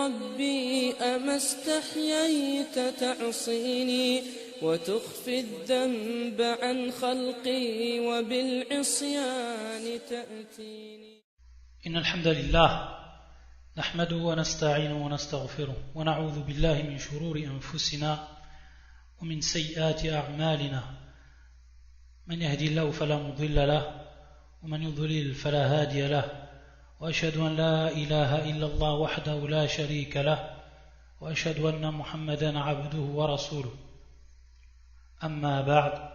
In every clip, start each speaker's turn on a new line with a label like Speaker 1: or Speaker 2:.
Speaker 1: ربي أما استحييت تعصيني وتخفي الذنب عن خلقي وبالعصيان تأتيني.
Speaker 2: إن الحمد لله نحمده ونستعينه ونستغفره ونعوذ بالله من شرور أنفسنا ومن سيئات أعمالنا من يهدي الله فلا مضل له ومن يضلل فلا هادي له وأشهد أن لا إله إلا الله وحده لا شريك له وأشهد أن محمدا عبده ورسوله أما بعد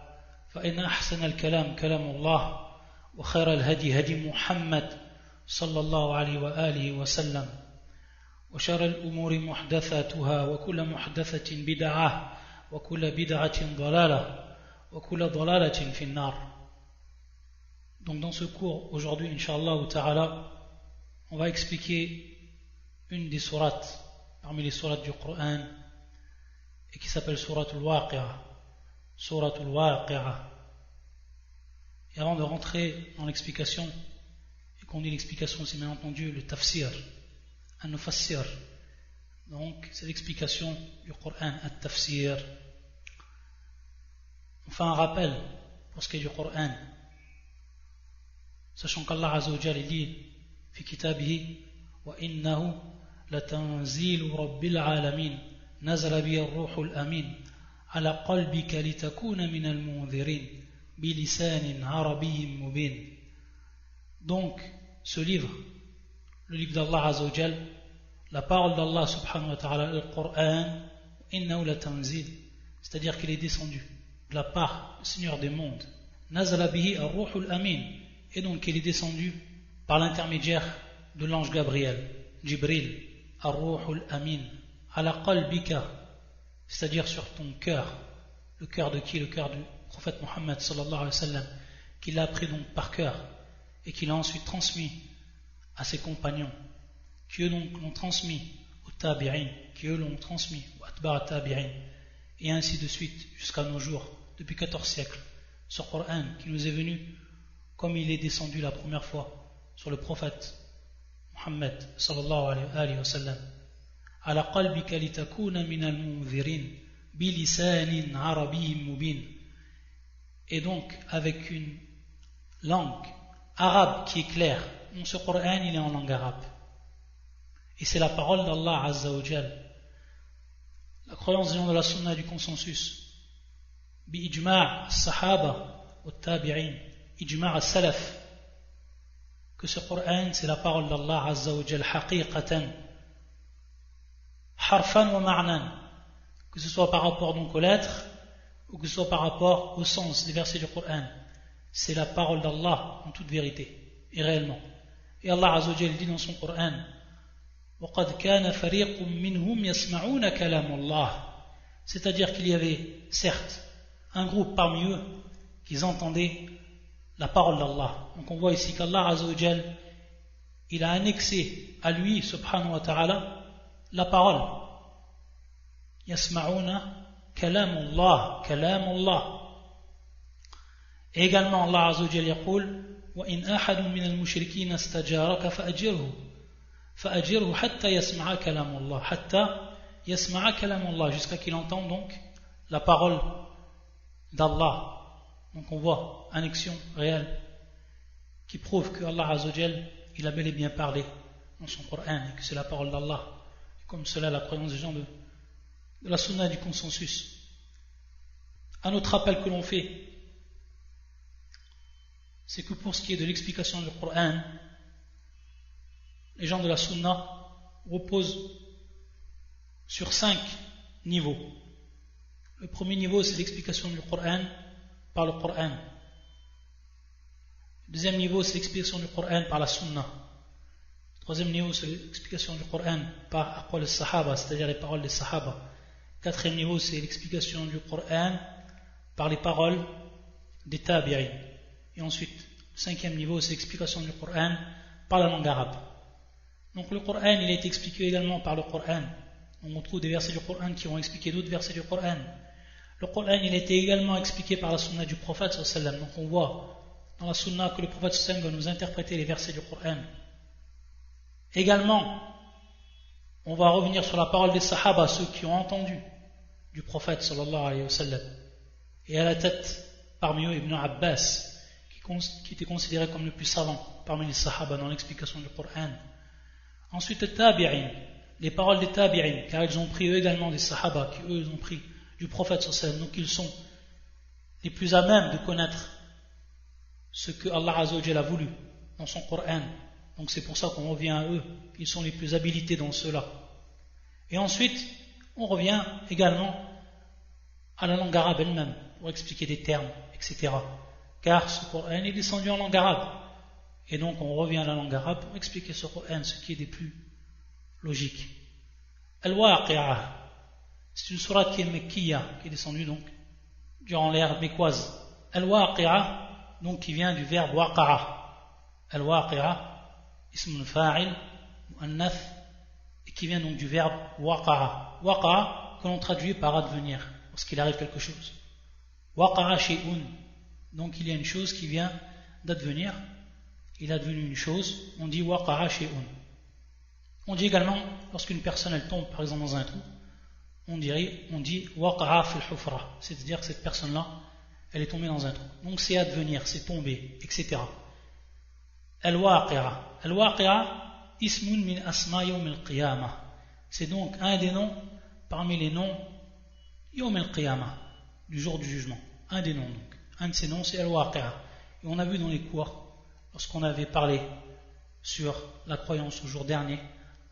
Speaker 2: فإن أحسن الكلام كلام الله وخير الهدي هدي محمد صلى الله عليه وآله وسلم وشر الأمور محدثاتها وكل محدثة بدعة وكل بدعة ضلالة وكل ضلالة في النار. Donc dans ce cours aujourd'hui, Inch'Allah ta'ala, on va expliquer une des sourates parmi les sourates du Coran et qui s'appelle Souratul Waqi'a. Souratul Waqi'a. Et avant de rentrer dans l'explication, et qu'on dit l'explication, c'est bien entendu le tafsir, an-nufassir. Donc c'est l'explication du Coran, at-tafsir. On fait un rappel pour ce qui est du Coran, sachant qu'Allah Azza wa Jalla dit في كتابه وإنه لتنزيل رب العالمين نزل به الروح الأمين على قلبك لتكون من المنذرين بلسان عربي مبين. Donc ce livre, le livre d'Allah Azza wa Jalla, la parole d'Allah subhanahu wa ta'ala, le Coran, إنه لتنزيل, c'est-à-dire qu'il est descendu de la part du Seigneur des mondes, نزل به الروح الأمين, et donc il est descendu par l'intermédiaire de l'ange Gabriel, Jibril, Ar-Ruhul Amin, ala qalbika, c'est-à-dire sur ton cœur. Le cœur de qui? Le cœur du prophète Mohammed sallallahu alayhi wa sallam, qu'il a appris donc par cœur et qu'il a ensuite transmis à ses compagnons, qui eux donc l'ont transmis aux tabi'in, qui eux l'ont transmis aux atba'a tabi'in, et ainsi de suite jusqu'à nos jours, depuis 14 siècles. Ce Coran qui nous est venu comme il est descendu la première fois sur le prophète Muhammad sallallahu alayhi wa sallam, ala qalbika litakuna minal munzirin bilisanin arabiyyin mubin, et donc avec une langue arabe qui est claire. Donc ce Coran il est en langue arabe et c'est la parole d'Allah Azza wa Jal. La croyance des gens de la sunna du consensus bi ijma' as-sahaba wa tabi'in, ijma' as-salaf, que ce Coran c'est la parole d'Allah Azza wa Jal haqiqatan, harfan wa ma'nan, que ce soit par rapport donc aux lettres ou que ce soit par rapport au sens des versets du Coran. C'est la parole d'Allah en toute vérité et réellement. Et Allah Azza wa Jal dit dans son Coran وَقَدْ كَانَ فَرِيقٌ مِّنْهُمْ يَسْمَعُونَ كَلَامَ اللَّهِ, c'est-à-dire qu'il y avait certes un groupe parmi eux qui entendaient la parole d'Allah. Donc on voit ici qu'Allah Azza wa Jal, il a annexé à lui subhanahu wa ta'ala la parole. Yasma'una kalamullah, kalamullah. Et également Allah Azza wa Jal yaqul wa in ahadun min al-mushrikeen istajaraka fa'ajirhu hatta yasma'a kalamullah, hatta yasma'a kalamullah, jusqu'à qu'il entende donc la parole d'Allah. Donc on voit annexion réelle qui prouve que Allah Azza wa Jal, il a bel et bien parlé dans son Coran et que c'est la parole d'Allah. Comme cela la croyance des gens de la sunna du consensus. Un autre rappel que l'on fait, c'est que pour ce qui est de l'explication du Coran, les gens de la sunna reposent sur 5 niveaux. Le premier niveau c'est l'explication du Coran par le Coran. Le deuxième niveau c'est l'explication du Coran par la sunna. Le troisième niveau c'est l'explication du Coran par aqwal al-sahaba, c'est-à-dire les paroles des sahaba. Le quatrième niveau c'est l'explication du Coran par les paroles des tabi'in. Et ensuite, le cinquième niveau c'est l'explication du Coran par la langue arabe. Donc le Coran il a été expliqué également par le Coran. On trouve des versets du Coran qui ont expliqué d'autres versets du Coran. Le Coran il a été également expliqué par la sunna du prophète sallallahu alayhi wa sallam. Donc on voit dans la sunna que le prophète sallallahu alayhi wa sallam va nous interpréter les versets du Coran. Également, on va revenir sur la parole des Sahaba, ceux qui ont entendu du prophète sallallahu alayhi wa sallam. Et à la tête, parmi eux, Ibn Abbas, qui était considéré comme le plus savant parmi les Sahaba dans l'explication du Coran. Ensuite, les Tabi'in, les paroles des Tabi'in, car ils ont pris eux également des Sahaba, qui eux ont pris du prophète sallallahu alayhi wa sallam, donc ils sont les plus à même de connaître ce que Allah Azza wa Jalla a voulu dans son Coran. Donc c'est pour ça qu'on revient à eux, ils sont les plus habilités dans cela. Et ensuite, on revient également à la langue arabe elle-même, pour expliquer des termes, etc. Car ce Coran est descendu en langue arabe. Et donc on revient à la langue arabe pour expliquer ce Coran, ce qui est des plus logiques. Al-Waqi'ah, c'est une sourate qui est Mekkiya, qui est descendue donc durant l'ère mécoise. Al-Waqi'ah, donc qui vient du verbe waqa'a. Al-Waqi'ah, ism al-fa'il, mu'annath, et qui vient donc du verbe waqa'a. Waqa'a, que l'on traduit par advenir, lorsqu'il arrive quelque chose. Waqa'a shay'un, donc il y a une chose qui vient d'advenir, il a devenu une chose, on dit waqa'a shay'un. On dit également, lorsqu'une personne elle tombe par exemple dans un trou, on dit waqa'a fil hufra, c'est-à-dire que cette personne-là, elle est tombée dans un trou. Donc c'est advenir, c'est tomber, etc. Al-Waqi'a. Al-Waqi'a, ismun min asma yawm al-qiyamah. C'est donc un des noms parmi les noms yawm al-qiyamah, du jour du jugement. Un des noms donc. Un de ces noms c'est Al-Waqi'a. Et on a vu dans les cours, lorsqu'on avait parlé sur la croyance au jour dernier,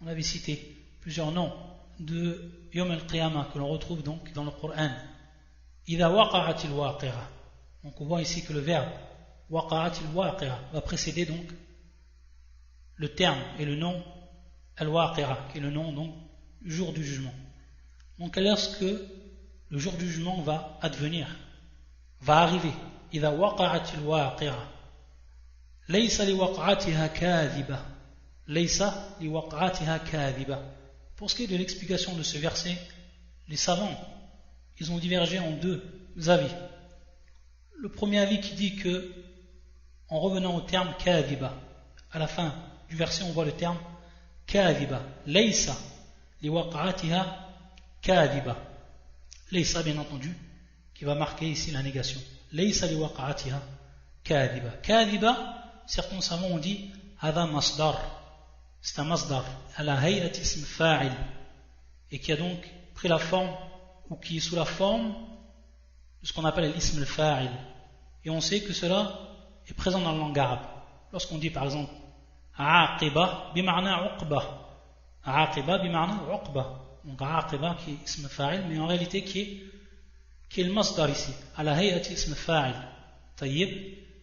Speaker 2: on avait cité plusieurs noms de yawm al-qiyamah que l'on retrouve donc dans le Coran. Idha waqa'atil waqi'a. Donc on voit ici que le verbe waqa'atil waqi'a va précéder donc le terme et le nom al-waqi'a, qui est le nom donc du jour du jugement. Donc lorsque le jour du jugement va advenir, va arriver, idha waqa'atil waqi'a, laysa li waqa'atiha kadhiba, laysa li waqa'atiha kadhiba. Pour ce qui est de l'explication de ce verset, les savants ils ont divergé en deux avis. Le premier avis qui dit que, en revenant au terme kadhiba, à la fin du verset on voit le terme kadhiba, laysa li waqa'atiha kadhiba. Laysa bien entendu, qui va marquer ici la négation. Laysa li waqa'atiha kadhiba. Kadhiba, certains savants ont dit hadha masdar, c'est un masdar, ala hay'ati ism fa'il, et qui a donc pris la forme ou qui est sous la forme de ce qu'on appelle l'ism al-fa'il. Et on sait que cela est présent dans la langue arabe. Lorsqu'on dit par exemple aqiba bima'na uqba, aqiba bima'na uqba, donc aqiba qui est ism al-fa'il, mais en réalité qui est le masdar ici, ala hay'ati ism al-fa'il. Tayyib,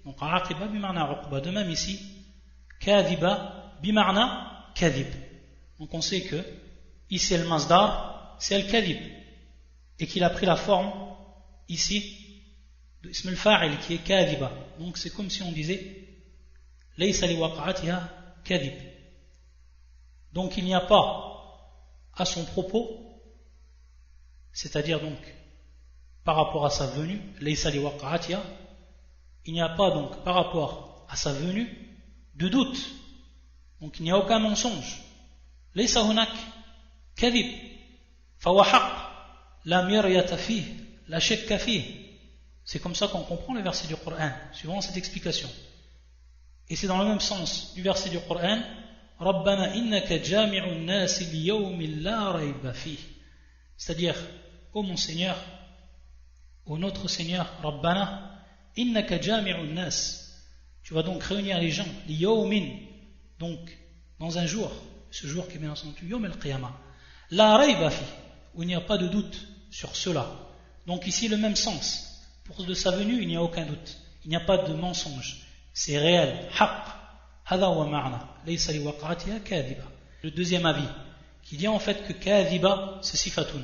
Speaker 2: donc aqiba bima'na uqba. De même ici, kadhiba bima'na kadhib. Donc on sait que ici le masdar c'est al-kadhib, et qu'il a pris la forme ici de ism al-fa'il qui est kadhiba. Donc c'est comme si on disait laysa li waqa'atiha kadhib. Donc il n'y a pas à son propos, c'est-à-dire donc par rapport à sa venue, laysa li waqa'atiha, il n'y a pas donc par rapport à sa venue de doute. Donc il n'y a aucun mensonge. Laysa hunak kadhib fawa haqq la miryata fih, la shakka fih. C'est comme ça qu'on comprend le verset du Coran, suivant cette explication. Et c'est dans le même sens du verset du Coran, Rabbana innaka jami'un nasi li yawmin la rayba fih. C'est-à-dire, ô mon Seigneur, ô notre Seigneur, Rabbana innaka jami'un nas. Tu vas donc réunir les gens, li yawmin, donc dans un jour, ce jour qui est bien entendu yawm al-qiyamah, la rayba fih, où il n'y a pas de doute sur cela. Donc ici le même sens. Pour de sa venue, il n'y a aucun doute. Il n'y a pas de mensonge. C'est réel. Haqq. Hadha wa ma'na. Laysa li waqa'atiha kadhiba. Le deuxième avis, qui dit en fait que kadhiba, c'est sifatun.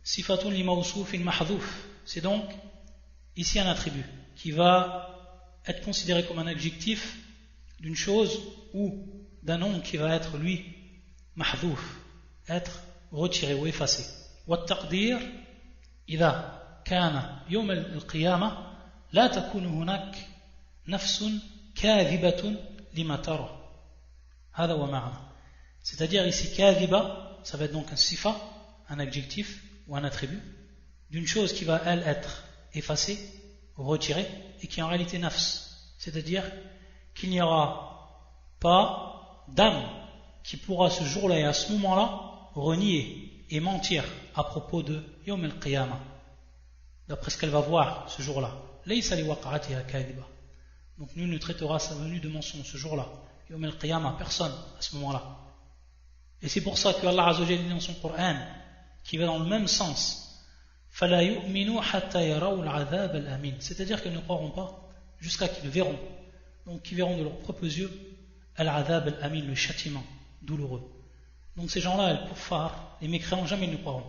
Speaker 2: Sifatun li mawsoufin mahdhouf. C'est donc ici un attribut qui va être considéré comme un adjectif d'une chose ou d'un nom qui va être lui mahdhouf, être retiré ou effacé. والتقدير إذا كان يوم القيامة لا تكون هناك نفس كاذبة لما ترى. هذا هو معنى. C'est-à-dire ici كاذبة, ça va être donc un sifa, un adjectif ou un attribut, d'une chose qui va, elle, être effacée ou retirée, et qui est en réalité nafs. C'est-à-dire qu'il n'y aura pas d'âme qui pourra ce jour-là et à ce moment-là renier et mentir à propos de Yawm al-Qiyamah, d'après ce qu'elle va voir ce jour-là. Laysa li waqa'atiha kadhiba. Donc nul ne traitera sa venue de mensonge ce jour-là. Yawm al-Qiyamah, personne à ce moment-là. Et c'est pour ça que Allah Azza wa Jalla dit dans son Coran, qui va dans le même sens, فَلَا يُؤْمِنُوا حَتَّى يَرَوْا الْعَذَابَ الْأَمِينَ, c'est-à-dire qu'ils ne croiront pas jusqu'à qu'ils verront, donc qu'ils verront de leurs propres yeux al-'adhab al-amin, le châtiment douloureux. Donc ces gens-là, les kuffar, les mécréants, jamais ils ne croiront.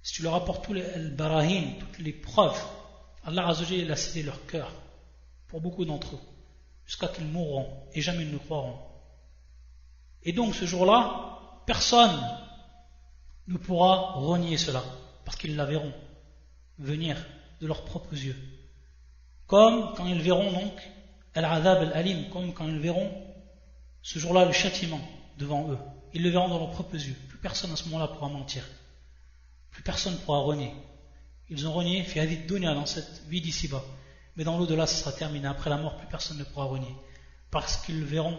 Speaker 2: Si tu leur apportes tous les barahin, toutes les preuves, Allah Azza wa Jalla a scellé leur cœur pour beaucoup d'entre eux, jusqu'à qu'ils mourront, et jamais ils ne croiront. Et donc ce jour-là, personne ne pourra renier cela, parce qu'ils la verront venir de leurs propres yeux. Comme quand ils verront donc al-'adhab al-alim, comme quand ils verront ce jour-là le châtiment devant eux. Ils le verront dans leurs propres yeux. Plus personne à ce moment-là pourra mentir. Plus personne pourra renier. Ils ont renié fi hadith dunya, dans cette vie d'ici-bas. Mais dans l'au-delà, ça sera terminé. Après la mort, plus personne ne pourra renier. Parce qu'ils le verront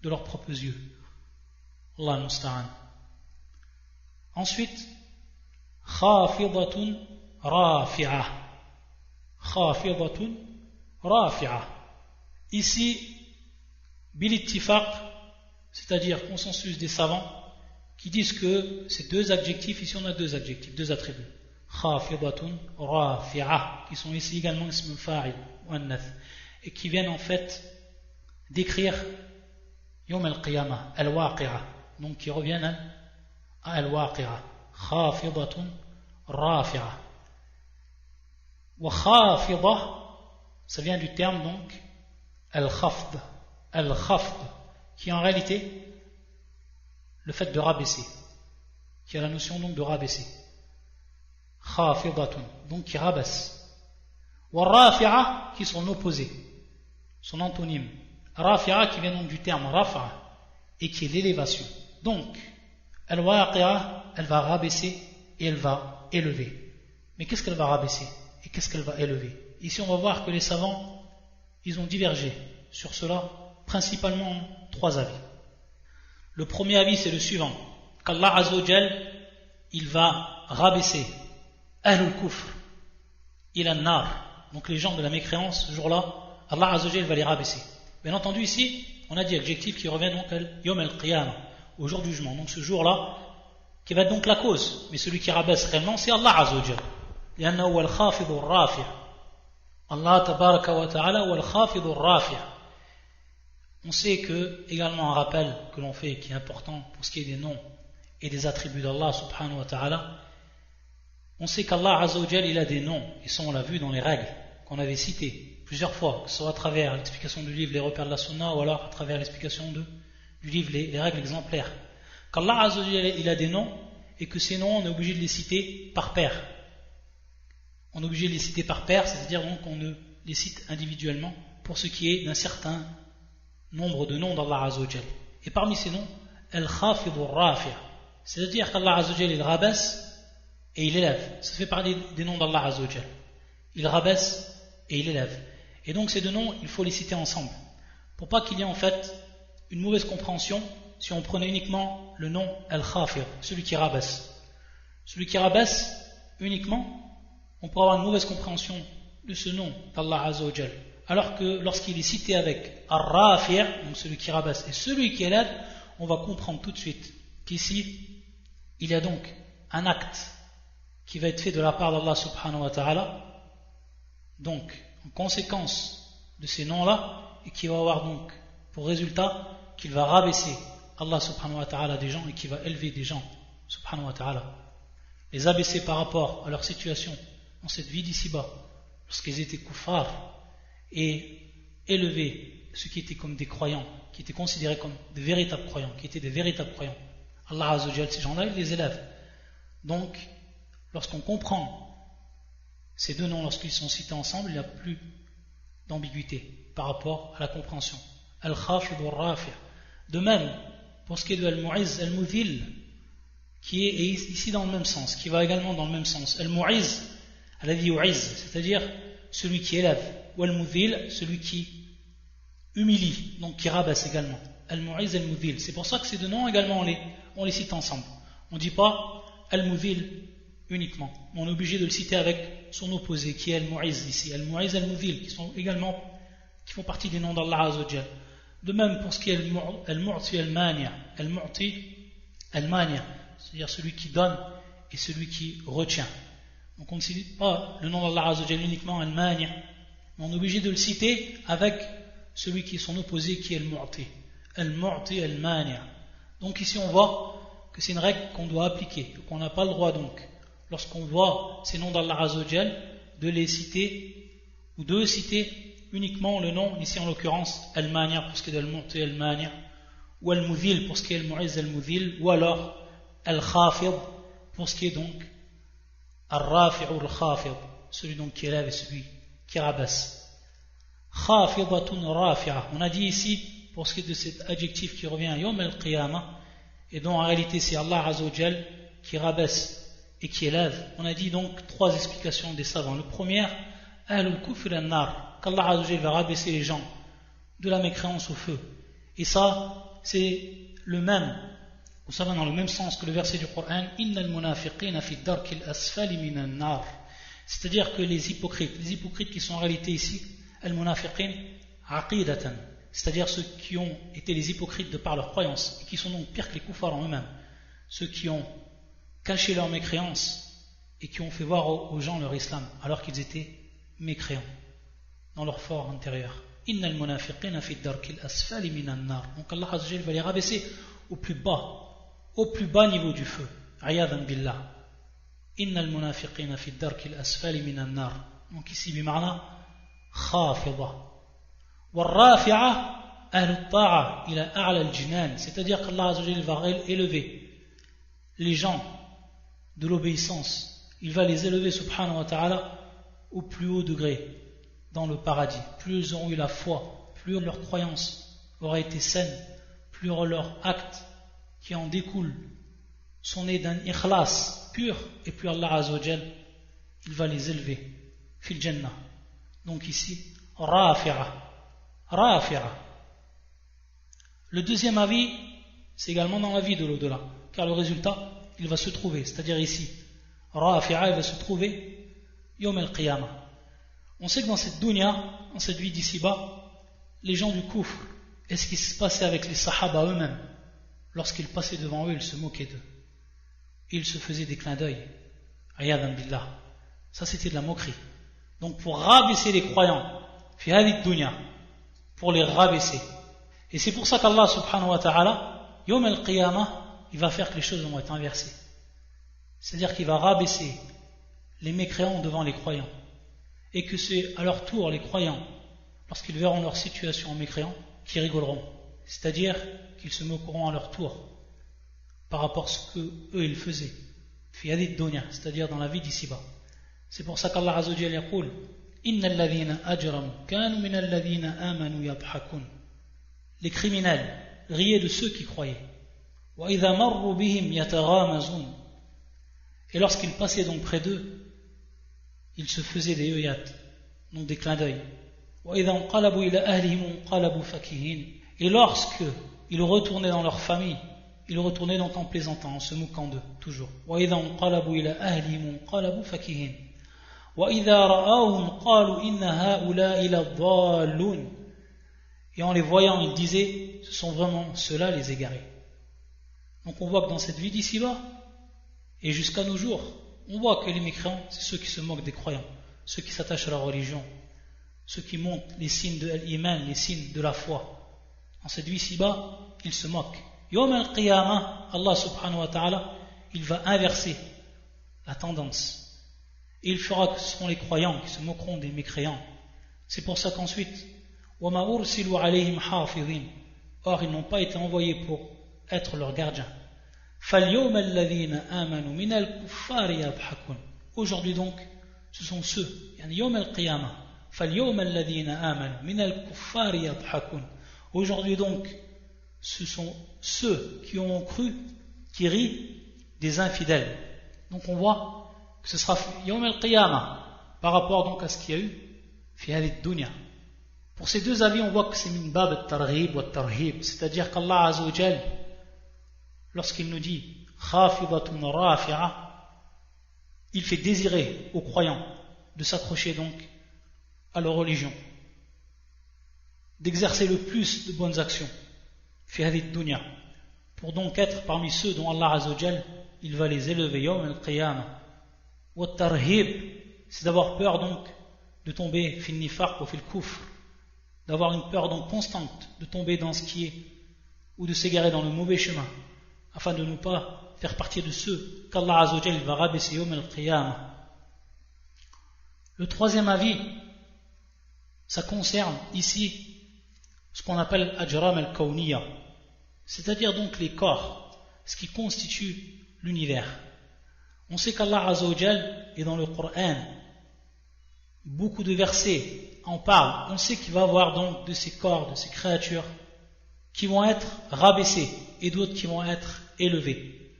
Speaker 2: de leurs propres yeux. Allah al-musta'an. Ensuite, khafidatun rafi'ah. Khafidatun rafi'ah. Ici, bil ittifaq, c'est-à-dire consensus des savants, qui disent que ces deux adjectifs, ici on a deux adjectifs, deux attributs. Khafidatun rafi'ah, qui sont ici également ism fa'il ou an-nath, et qui viennent en fait décrire Yawm al-Qiyamah, al-Waqi'ah, donc qui reviennent à al-Waqi'ah. Khafidatun rafi'ah. Wa khafidah, ça vient du terme donc al-khafd, qui est en réalité le fait de rabaisser, qui a la notion donc de rabaisser. Khafidatun, donc qui rabaisse. Wa rafi'ah, qui sont opposés, son antonyme. Rafi'a, qui vient donc du terme rafa, et qui est l'élévation. Donc, al-waqi'a, elle va rabaisser et elle va élever. Mais qu'est-ce qu'elle va rabaisser et qu'est-ce qu'elle va élever? Ici, on va voir que les savants, ils ont divergé sur cela, principalement en trois avis. Le premier avis, c'est le suivant, qu'Allah Azza wa Jal, il va rabaisser ahlul kufr ila an-nar, donc les gens de la mécréance, ce jour-là, Allah Azza wa Jal va les rabaisser. Bien entendu, ici, on a dit adjectif qui revient donc à Yawm al-Qiyamah, au jour du jugement. Donc ce jour-là, qui va être donc la cause. Mais celui qui rabaisse réellement, c'est Allah Azza wa Jal. لأنه هو الخافض الرافع. Allah tabaraka wa ta'ala huwa al-khafid ar-rafi'. On sait que, également un rappel que l'on fait, qui est important pour ce qui est des noms et des attributs d'Allah subhanahu wa ta'ala, on sait qu'Allah Azza wa Jal, il a des noms, et ça on l'a vu dans les règles qu'on avait citées plusieurs fois, que ce soit à travers l'explication du livre Les repères de la Sunna ou alors à travers l'explication du livre les règles exemplaires. Qu'Allah Azza wa Jal, il a des noms et que ces noms on est obligé de les citer par paire. On est obligé de les citer par paire, c'est-à-dire donc on ne les cite individuellement pour ce qui est d'un certain nombre de noms d'Allah Azza wa Jal. Et parmi ces noms, Al-Khafid al-Rafi', c'est-à-dire qu'Allah Azza wa Jal il rabaisse et il élève. Ça fait parler des noms d'Allah Azza wa Jal. Il rabaisse et il élève. Et donc ces deux noms, il faut les citer ensemble. Pour pas qu'il y ait en fait une mauvaise compréhension si on prenait uniquement le nom Al-Khafir, celui qui rabaisse. Celui qui rabaisse uniquement, on pourrait avoir une mauvaise compréhension de ce nom d'Allah Azza wa Jal. Alors que lorsqu'il est cité avec Ar-Rafi', donc celui qui rabaisse, et celui qui élève, on va comprendre tout de suite qu'ici, il y a donc un acte qui va être fait de la part d'Allah subhanahu wa ta'ala, donc en conséquence de ces noms-là, et qui va avoir donc pour résultat qu'il va rabaisser Allah subhanahu wa ta'ala des gens et qui va élever des gens subhanahu wa ta'ala, les abaisser par rapport à leur situation dans cette vie d'ici-bas, lorsqu'ils étaient kuffars, et élever ceux qui étaient comme des croyants, qui étaient considérés comme des véritables croyants, qui étaient des véritables croyants. Allah Azza wa Jal, ces gens-là, il les élève. Donc, lorsqu'on comprend ces deux noms, lorsqu'ils sont cités ensemble, il n'y a plus d'ambiguïté par rapport à la compréhension. Al-Khafid al-Rafi'. De même, pour ce qui est de Al-Mu'izz al-Mudhil, qui est ici dans le même sens, qui va également dans le même sens. Al-Mu'iz, alladhi yu'iz, c'est-à-dire celui qui élève. Ou Al-Mudhil, celui qui humilie, donc qui rabaisse également. Al-Mu'iz, Al-Mudhil. C'est pour ça que ces deux noms également on les cite ensemble. On ne dit pas Al-Mudhil uniquement. On est obligé de le citer avec son opposé, qui est Al-Mu'iz ici. Al-Mu'iz, Al-Mudhil, qui font partie des noms d'Allah Azza wa Jal. De même pour ce qui est Al-Mu'ti, Al-Mani'. Al-Mu'ti, Al-Mani', c'est-à-dire celui qui donne et celui qui retient. Donc on ne cite pas le nom d'Allah Azza wa Jal uniquement Al-Mani', mais on est obligé de le citer avec celui qui est son opposé, qui est Al-Mu'ti. Al-Mu'ti, Al-Mani'. Donc ici on voit que c'est une règle qu'on doit appliquer, qu'on n'a pas le droit donc, lorsqu'on voit ces noms d'Allah Azza wa Jal, de les citer ou de citer uniquement le nom, ici en l'occurrence Al-Mani' pour ce qui est Al-Mu'ti Al-Mani' ou Al-Mudhil pour ce qui est Al-Mu'iz Al-Mudhil, ou alors Al-Khafid pour ce qui est donc Al-Rafi' ou Al-Khafid, celui donc qui élève et celui qui rabaisse. Khafidatun Rafi'a, on a dit ici pour ce qui est de cet adjectif qui revient à Yawm Al-Qiyamah et dont en réalité c'est Allah Azza wa Jal qui rabaisse et qui élève. On a dit donc trois explications des savants. Le premier, Ahlul Kufr an-Nar, qu'Allah Azza wa Jal va rabaisser les gens de la mécréance au feu. Et ça, c'est le même, ou ça va dans le même sens que le verset du Coran, Innal munafiqina fi darkil asfali minan nar. C'est-à-dire que les hypocrites qui sont en réalité ici, al-munafiqin aqidatan, c'est-à-dire ceux qui ont été les hypocrites de par leur croyance, et qui sont donc pires que les kuffars en eux-mêmes, ceux qui ont caché leur mécréance et qui ont fait voir aux gens leur islam, alors qu'ils étaient mécréants dans leur fort intérieur. Innal munafiqina fi darkil asfali minan nar. Donc Allah Azza wa Jalla va les rabaisser au plus bas niveau du feu. Ayadan billah. Innal munafiqina fi darkil asfali minan nar. Donc ici bima'na khafida. Wal rafi'a ahlu ta'a ila a'la al-jinan. C'est-à-dire qu'Allah Azza wa Jalla va élever les gens de l'obéissance. Il va les élever subhanahu wa ta'ala au plus haut degré dans le paradis. Plus ils auront eu la foi, plus leur croyance aura été saine, plus leur acte qui en découle sont nés d'un ikhlas pur, et plus Allah Azza wa Jal, il va les élever fil jannah. Donc ici rafi'a. Le deuxième avis, c'est également dans la vie de l'au-delà, car le résultat il va se trouver, c'est-à-dire ici rafi'a, il va se trouver yawm al-qiyamah. On sait que dans cette dunya, dans cette vie d'ici-bas, les gens du kufr, et ce qui se passait avec les sahaba eux-mêmes, lorsqu'ils passaient devant eux, ils se moquaient d'eux. Ils se faisaient des clins d'œil. Ayadan billah. Ça c'était de la moquerie. Donc pour rabaisser les croyants, fi hadhihi dunya, pour les rabaisser. Et c'est pour ça qu'Allah subhanahu wa ta'ala, yawm al-qiyamah, il va faire que les choses vont être inversées. C'est-à-dire qu'il va rabaisser les mécréants devant les croyants. Et que c'est à leur tour les croyants, lorsqu'ils verront leur situation en mécréant, qui rigoleront. C'est-à-dire qu'ils se moqueront à leur tour par rapport à ce que eux ils faisaient. Fi hadhihi dunya, c'est-à-dire dans la vie d'ici-bas. C'est pour ça qu'Allah Azza wa Jalla yaqul Innal ladhina ajramu kanu minal ladhina amanu yadhhakun. Les criminels riaient de ceux qui croyaient. Wa idha marru bihim yataghamazun. Et lorsqu'ils passaient donc près d'eux, ils se faisaient des œillats, donc des clins d'œil. Et lorsque ils retournaient dans leur famille, ils retournaient donc en plaisantant, en se moquant d'eux, toujours. Et en les voyant, ils disaient, ce sont vraiment ceux-là les égarés. Donc on voit que dans cette vie d'ici-bas, et jusqu'à nos jours, on voit que les mécréants, c'est ceux qui se moquent des croyants, ceux qui s'attachent à la religion, ceux qui montrent les signes de l'iman, les signes de la foi. En cette vie ci-bas, ils se moquent. Yawm al-qiyamah, Allah subhanahu wa ta'ala, il va inverser la tendance. Et il fera que ce seront les croyants qui se moqueront des mécréants. C'est pour ça qu'ensuite, وَمَا أُرْسِلُوا عَلَيْهِمْ حَافِظِينَ. Or, ils n'ont pas été envoyés pour être leurs gardiens. فَالْيَوْمَ الَّذِينَ آمَنُوا مِنَ الْكُفَّارِ يَضْحَكُونَ. Aujourd'hui donc, ce sont ceux, يعني يوم القيامة, فَالْيَوْمَ الَّذِينَ آمَنُوا مِنَ الْكُفَّارِ يَضْحَكُونَ. Aujourd'hui donc, ce sont ceux qui ont cru, qui rient des infidèles. Donc on voit que ce sera Yawm al-Qiyamah par rapport donc à ce qu'il y a eu fi hadhihi dunya. Pour ces deux avis, on voit que c'est min bab al-targhib wa al-tarhib, c'est-à-dire qu'Allah Azza wa Jal, lorsqu'il nous dit khafidatun rafi'a, il fait désirer aux croyants de s'accrocher donc à leur religion, d'exercer le plus de bonnes actions fi hadhihi dunya, pour donc être parmi ceux dont Allah Azza wa Jal, il va les élever yawm al-qiyamah. Wa al-tarhib, c'est d'avoir peur donc de tomber fi nifaq ou fi al-kufr, d'avoir une peur donc constante de tomber dans ce qui est ou de s'égarer dans le mauvais chemin, afin de ne pas faire partie de ceux qu'Allah Azza wa Jal va rabaisser yawm al-qiyamah. Le troisième avis, ça concerne ici ce qu'on appelle ajram al-kawniya, c'est-à-dire donc les corps, ce qui constitue l'univers. On sait qu'Allah Azza wa Jal est dans le Coran, beaucoup de versets en parlent. On sait qu'il va y avoir donc de ces corps, de ces créatures qui vont être rabaissées et d'autres qui vont être élevées.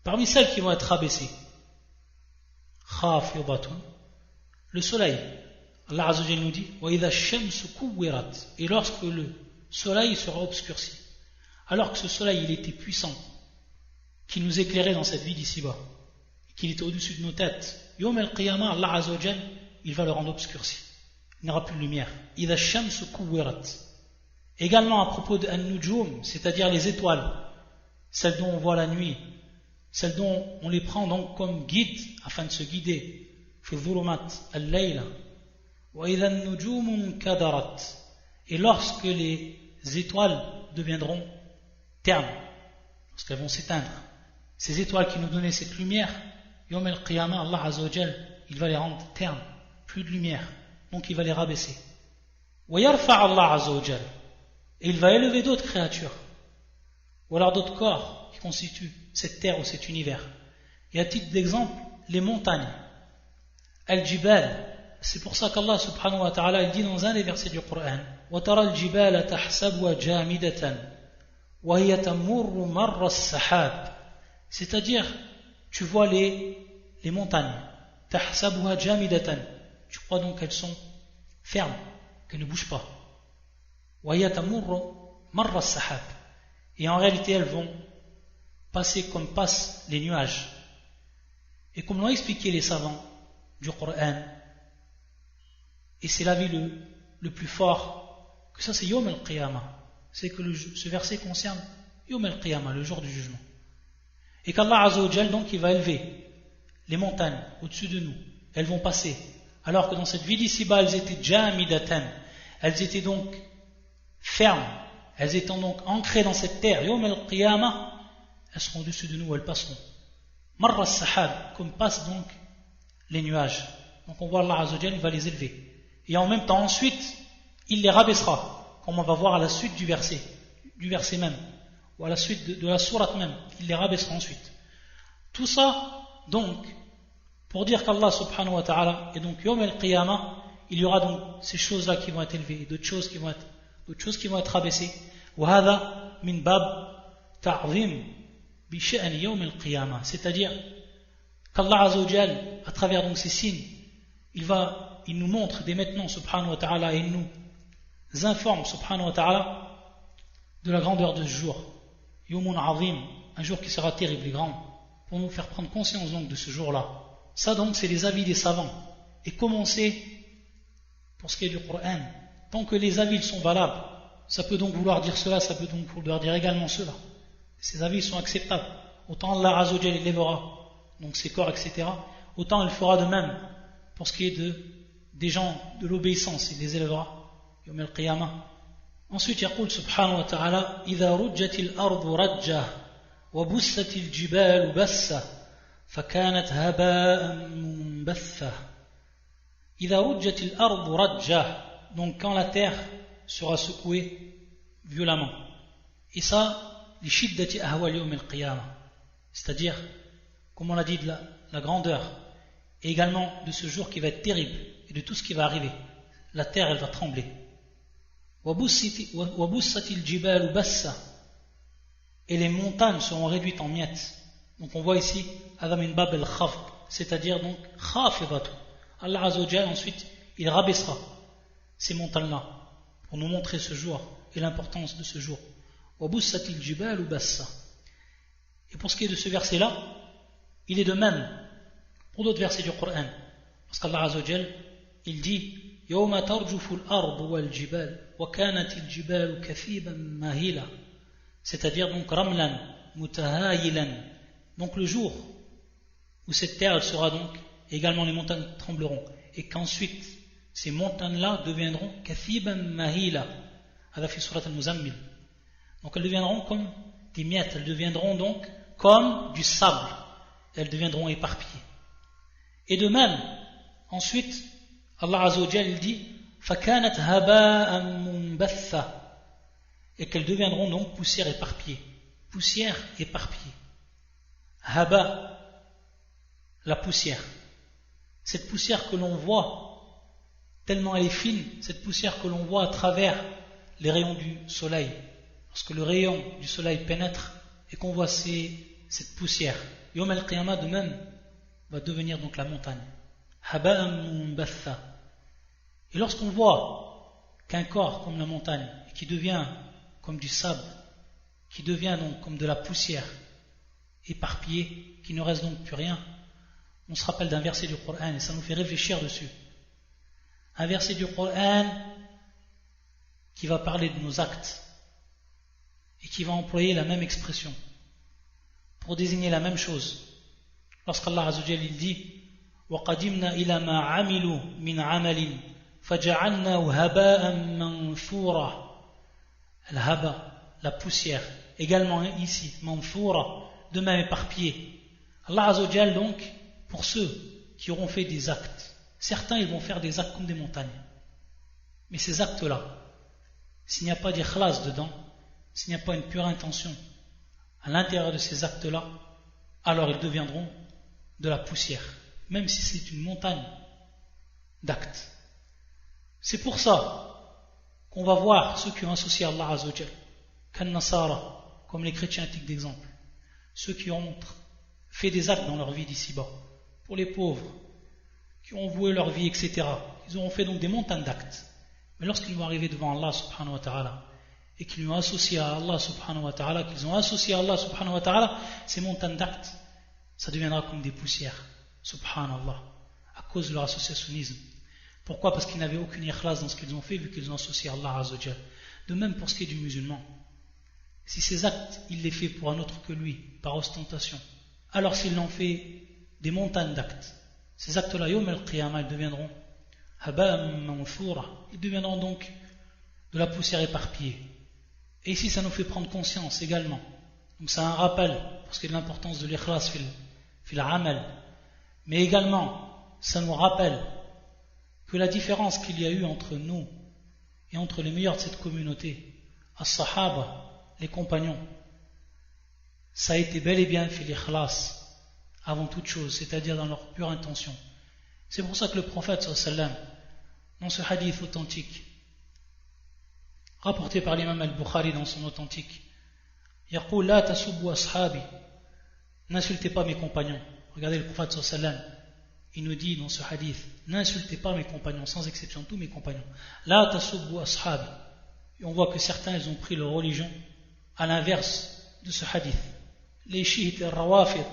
Speaker 2: Parmi celles qui vont être rabaissées, khafidatun, le soleil. Allah Azza wa Jalla nous dit wa idha ash-shamsu kuwirat, et lorsque le soleil sera obscurci, alors que ce soleil il était puissant, qui nous éclairait dans cette vie d'ici-bas, qu'il était au-dessus de nos têtes, yawm al-qiyamah, Allah Azza wa Jalla, il va le rendre obscurci, il n'y aura plus de lumière. Idha ash-shamsu kuwirat. Également à propos de an-nujum, c'est-à-dire les étoiles, celles dont on voit la nuit, celles dont on les prend donc comme guide afin de se guider. Fi dhulumat al-layla. Wa idha an-nujumu inkadarat. Et lorsque les étoiles deviendront ternes, lorsqu'elles vont s'éteindre, ces étoiles qui nous donnaient cette lumière, yawm al-qiyamah, Allah Azza wa Jal, il va les rendre ternes, plus de lumière, donc il va les rabaisser. Wa yarfa' Allah Azza wa Jal, et il va élever d'autres créatures, ou alors d'autres corps qui constituent cette terre ou cet univers. Et à titre d'exemple, les montagnes, al-jibal. C'est pour ça qu'Allah subhanahu wa ta'ala il dit dans un des versets du Coran وَتَرَى الْجِبَالَ تَحْسَبُهَا جَامِدَةً وَهِيَ تَمُرُّ مَرَّ السَّحَابِ, c'est-à-dire tu vois les montagnes, تَحْسَبُهَا جَامِدَةً, tu crois donc qu'elles sont fermes, qu'elles ne bougent pas, وَهِيَ تَمُرُّ مَرَّ السَّحَابِ, et en réalité elles vont passer comme passent les nuages. Et comme l'ont expliqué les savants du Coran, et c'est l'avis le plus fort, que ça c'est Yawm al-Qiyamah, c'est que ce verset concerne Yawm al-Qiyamah, le jour du jugement, et qu'Allah Azza wa Jal donc il va élever les montagnes au-dessus de nous, elles vont passer, alors que dans cette vie d'ici-bas elles étaient jamidatan, elles étaient donc fermes, elles étaient donc ancrées dans cette terre. Yawm al-Qiyamah, elles seront au-dessus de nous, elles passeront marra as-sahab, comme passent donc les nuages. Donc on voit Allah Azza wa Jal, il va les élever. Et en même temps, ensuite, il les rabaissera, comme on va voir à la suite du verset même, ou à la suite de la sourate même, il les rabaissera ensuite. Tout ça, donc, pour dire qu'Allah subhanahu wa ta'ala, et donc Yawm al-Qiyamah, il y aura donc ces choses-là qui vont être élevées, et d'autres choses qui vont être rabaissées. وَهَذَا مِنْ بَابْ تَعْظِيمٍ بِشَأْنِ يَوْمِ الْقِيَامَةِ, c'est-à-dire qu'Allah Azza wa Jal, à travers donc ces signes, il nous montre dès maintenant subhanahu wa ta'ala, et il nous informe subhanahu wa ta'ala de la grandeur de ce jour. Yawmun azim, un jour qui sera terrible et grand, pour nous faire prendre conscience donc de ce jour-là. Ça donc c'est les avis des savants. Et comme on sait, pour ce qui est du Coran, tant que les avis sont valables, ça peut donc vouloir dire cela, ça peut donc vouloir dire également cela. Ces avis sont acceptables. Autant Allah Azza wa Jal élèvera donc ses corps, etc., autant il fera de même pour ce qui est des gens de l'obéissance, il les élèvera yawm al-qiyamah. Ensuite يقول سبحانه وتعالى إذا رجت الأرض رجة وبست الجبال بسة فكانت هباء منبثة. إذا رجت الأرض رجة, donc quand la terre sera secouée violemment. Et ça, لشدة أهوال يوم القيامة, c'est-à-dire, comme on l'a dit, de la grandeur, et également de ce jour qui va être terrible, et de tout ce qui va arriver. La terre, elle va trembler. Et les montagnes seront réduites en miettes. Donc on voit ici هذا من باب الخفض, c'est-à-dire donc خافضة. Allah Azza wa Jalla ensuite il rabaissera ces montagnes-là pour nous montrer ce jour et l'importance de ce jour. وبست الجبال بسا. Et pour ce qui est de ce verset-là, il est de même pour d'autres versets du Coran, parce qu'Allah Azza wa Jalla il dit يوم ترجف الأرض والجبال وكانت الجبال كثيبا مهيلا, c'est-à-dire donc ramlan mutahayilan, donc le jour où cette terre elle sera donc, également les montagnes trembleront, et qu'ensuite ces montagnes-là deviendront kathiban mahila, hada fi surat al-Muzammil, donc elles deviendront comme des miettes, elles deviendront donc comme du sable, elles deviendront éparpillées. Et de même ensuite Allah Azza wa Jalla dit فَكَانَتْ هَبَاءً مُنْبَثًّا, et qu'elles deviendront donc poussière éparpillée. Poussière éparpillée. Haba, la poussière. Cette poussière que l'on voit, tellement elle est fine, cette poussière que l'on voit à travers les rayons du soleil. Lorsque le rayon du soleil pénètre et qu'on voit cette poussière, Yawm al-Qiyamah de même va devenir donc la montagne. Haba'an munbatha. Et lorsqu'on voit qu'un corps comme la montagne, qui devient comme du sable, qui devient donc comme de la poussière éparpillée, qui ne reste donc plus rien, on se rappelle d'un verset du Coran et ça nous fait réfléchir dessus. Un verset du Coran qui va parler de nos actes et qui va employer la même expression pour désigner la même chose. Lorsqu'Allah Azza wa Jalla il dit وَقَدِمْنَا إِلَى مَا عَمِلُوا مِنْ عَمَلٍ فَجَعَلْنَاهُ هَبَاءً مَنْثُورًا. Al-haba, la poussière, également ici, manfoura, de même éparpillée. Allah Azza wa Jalla donc, pour ceux qui auront fait des actes, certains ils vont faire des actes comme des montagnes. Mais ces actes-là, s'il n'y a pas d'ikhlas dedans, s'il n'y a pas une pure intention à l'intérieur de ces actes-là, alors ils deviendront de la poussière, même si c'est une montagne d'actes. C'est pour ça qu'on va voir ceux qui ont associé Allah Azza wa Jalla, Kan-Nasara, comme les chrétiens antiques d'exemple, ceux qui ont fait des actes dans leur vie d'ici-bas, pour les pauvres, qui ont voué leur vie, etc. Ils auront fait donc des montagnes d'actes. Mais lorsqu'ils vont arriver devant Allah subhanahu wa ta'ala, et qu'ils ont associé à Allah subhanahu wa ta'ala, ces montagnes d'actes, ça deviendra comme des poussières, subhanallah, à cause de leur associationnisme. Pourquoi? Parce qu'ils n'avaient aucune ikhlas dans ce qu'ils ont fait, vu qu'ils ont associé à Allah Azza wa Jalla. De même pour ce qui est du musulman. Si ces actes, il les fait pour un autre que lui, par ostentation, alors s'il l'ont fait des montagnes d'actes, ces actes-là, Yawm al-Qiyamah, ils deviendront haba'an manthura, ils deviendront donc de la poussière éparpillée. Et ici, ça nous fait prendre conscience également. Donc c'est un rappel pour ce qui est de l'importance de l'ikhlas fil amal. Mais également, ça nous rappelle que la différence qu'il y a eu entre nous et entre les meilleurs de cette communauté, as-sahaba, les compagnons, ça a été bel et bien fil ikhlas avant toute chose, c'est-à-dire dans leur pure intention. C'est pour ça que le prophète sallallahu alayhi wa sallam, dans ce hadith authentique rapporté par l'imam al-Bukhari dans son authentique, يقول لا تسبوا أصحابي, n'insultez pas mes compagnons. Regardez le prophète sallallahu alayhi wa sallam, il nous dit dans ce hadith, n'insultez pas mes compagnons, sans exception tous mes compagnons. لا تسبوا أصحابي. Et on voit que certains ils ont pris leur religion à l'inverse de ce hadith. Les chiites et rawafid,